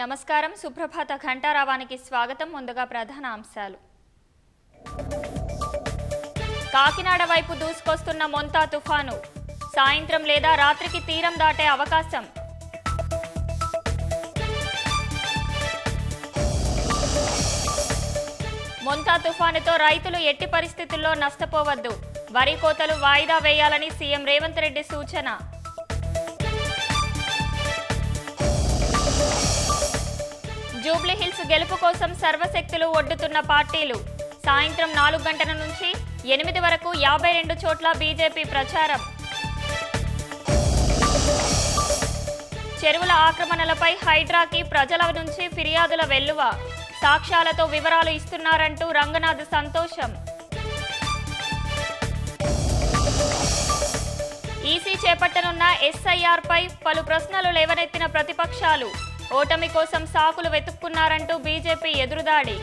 నమస్కారం. సుప్రభాత ఘంటారావానికి స్వాగతం. ముందుగా ప్రధాన అంశాలు. కాకినాడ వైపు దూసుకొస్తున్న మొంతా తుఫాను సాయంత్రం లేదా రాత్రికి తీరం దాటే అవకాశం. మొంతా తుఫానుతో రైతులు ఎట్టి పరిస్థితుల్లో నష్టపోవద్దు. వరి కోతలు వాయిదా వేయాలని సీఎం రేవంత్ రెడ్డి సూచన. జూబ్లీహిల్స్ గెలుపు కోసం సర్వశక్తులు ఒడ్డుతున్న పార్టీలు. సాయంత్రం 4 గంటల నుంచి 8 వరకు 52 చోట్ల బీజేపీ ప్రచారం. చెరువుల ఆక్రమణలపై హైడ్రాకి ప్రజల నుంచి ఫిర్యాదుల వెల్లువ. సాక్ష్యాలతో వివరాలు ఇస్తున్నారంటూ రంగనాథ్ సంతోషం. ఈసీ చేపట్టనున్న ఎస్ఐఆర్పై పలు ప్రశ్నలు లేవనెత్తిన ప్రతిపక్షాలు. ఓటమి కోసం సాకులు వెతుక్కున్నారంటూ బీజేపీ ఎదురుదాడి.